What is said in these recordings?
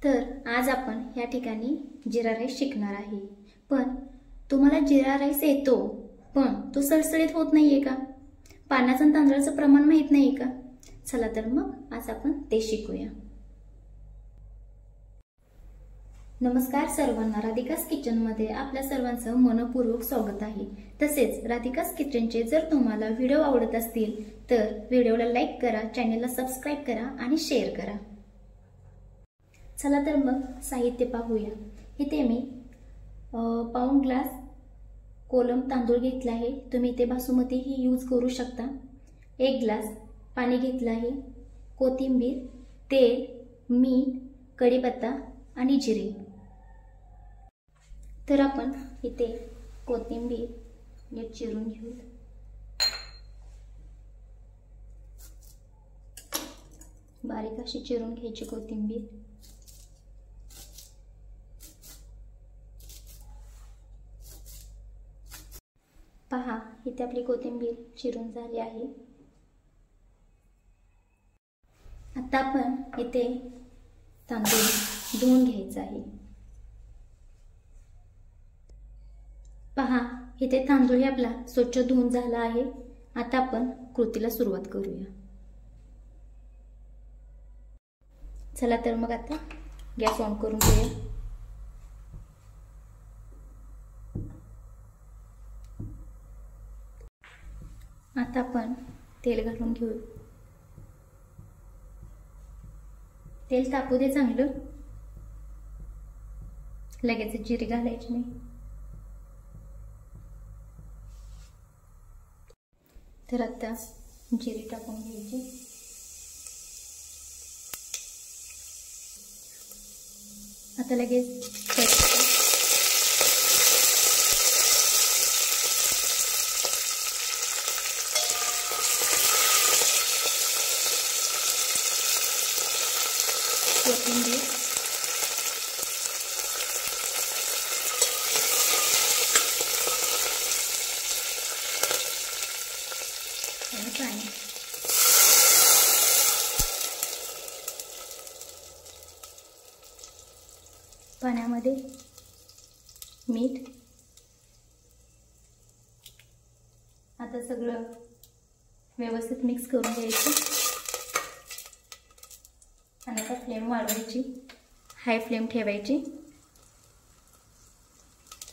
तर आज आपण या ठिकाणी जिरा राईस शिकणार आहे। पण तुम्हाला जिरा राईस येतो पण तो सळसळीत होत नाहीये का? पाण्याचं आणि तांदळाचं प्रमाण माहित नाहीये का? चला तर मग आज आपण ते शिकूया। नमस्कार सर्वांना, राधिकास किचन मध्ये आपल्या सर्वांचं मनपूर्वक स्वागत आहे। तसेच राधिकास किचनचे जर तुम्हाला व्हिडिओ आवडत असतील तर व्हिडिओला लाईक करा, चॅनलला सबस्क्राइब करा आणि शेअर करा। चला तर मग साहित्य पाहूया। इथे मी पाऊण ग्लास कोलम तांदूळ घेतला आहे। तुम्ही इथे बासमती ही यूज करू शकता। 1 ग्लास पाणी घेतलं आहे, कोथिंबीर, तेल, मीठ, कढीपत्ता आणि जिरे। तर आपण इथे कोथिंबीर नीट चिरून घेऊ। बारीक अशी चिरून घ्यायची कोथिंबीर। पहा, इथे आपली कोथिंबीर चिरून झाली आहे। आता आपण इथे तांदूळ धुवून घ्यायचा आहे। पहा, इथे तांदूळ आपला स्वच्छ धुवून झाला आहे। आता आपण कृतीला सुरुवात करूया। चला तर मग आता गॅस ऑन करून घेऊया। आता आपण तेल घालून घेऊ। तेल तापू दे चांगलं, लगेच जिरे घालायचे नाही। तर आता जिरे टाकून घ्यायचे। आता लगेच कोथिंबीर, आणि पाणी। पाण्यामध्ये मीठ। आता सगळं व्यवस्थित मिक्स करून घ्यायचं आणि आता फ्लेम वाढवायची, हाय फ्लेम ठेवायची।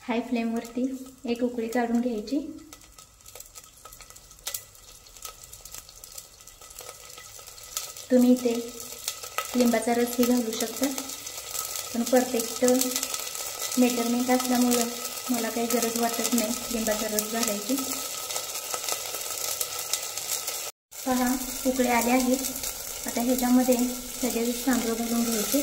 हाय फ्लेम वरती एक उकळी काढून घ्यायची। तुम्ही इथे लिंबाचा रसही घालू शकता, पण परफेक्ट मेजरमेंट असल्यामुळे मला काही गरज वाटत नाही लिंबाचा रस घालायची। पहा, उकळे आले आहेत। आता ह्याच्यामध्ये सगळे तांदूळ घालून घ्यायचे।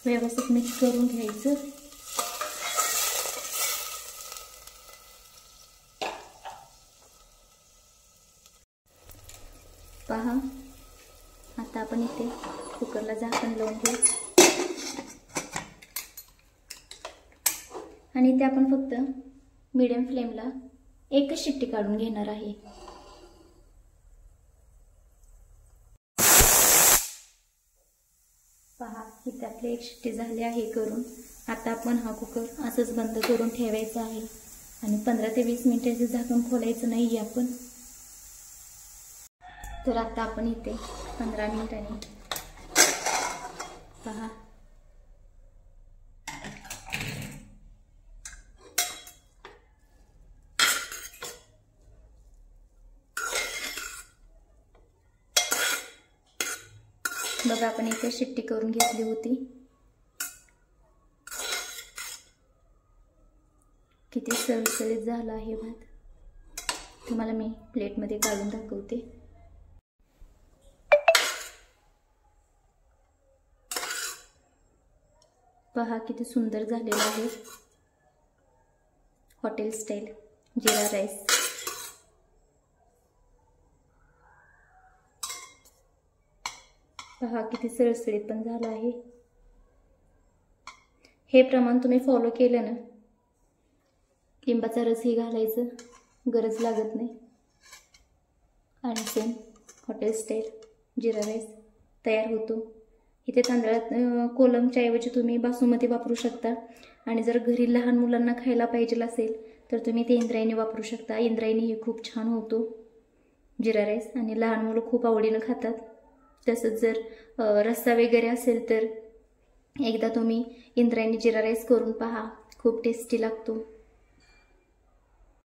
व्यवस्थित मिक्स करून घ्यायचं। पहा, आता आपण इथे कुकरला झाकण लावून घेऊ आणि इथे आपण फक्त मीडियम फ्लेमला एकच शिट्टी काढून घेणार आहे। पहा, इथे आपली एक शिट्टी झाली आहे करून। आता आपण हा कुकर असंच बंद करून ठेवायचा आहे आणि 15 ते 20 मिनिटांचे झाकण खोलायचं नाही आपण। तर आता आपण इथे 15 मिनिटांनी पहा, बघा आपण इथे शिट्टी करून घेतली होती। किती सळसळीत झाला आहे भात। तुम्हाला मी प्लेटमध्ये काढून दाखवते। पहा, किती सुंदर झालेला आहे हॉटेल स्टाईल जिरा राईस। पहा, किती सळसळीत पण झाला आहे। हे प्रमाण तुम्ही फॉलो केलं ना लिंबाचा रसही घालायचं, गरज लागत नाही. आणि सेम हॉटेल स्टाईल जिरा राईस तयार होतो. इथे तांदळात कोलमच्या ऐवजी तुम्ही बासुमती वापरू शकता. आणि जर घरी लहान मुलांना खायला पाहिजे असेल तर तुम्ही ते इंद्रायणी वापरू शकता. इंद्रायणीही खूप छान होतो जिरा राईस आणि लहान मुलं खूप आवडीनं खातात. तसंच जर रस्सा वगैरे असेल तर एकदा तुम्ही इंद्रायणी जिरा राईस करून पहा, खूप टेस्टी लागतो.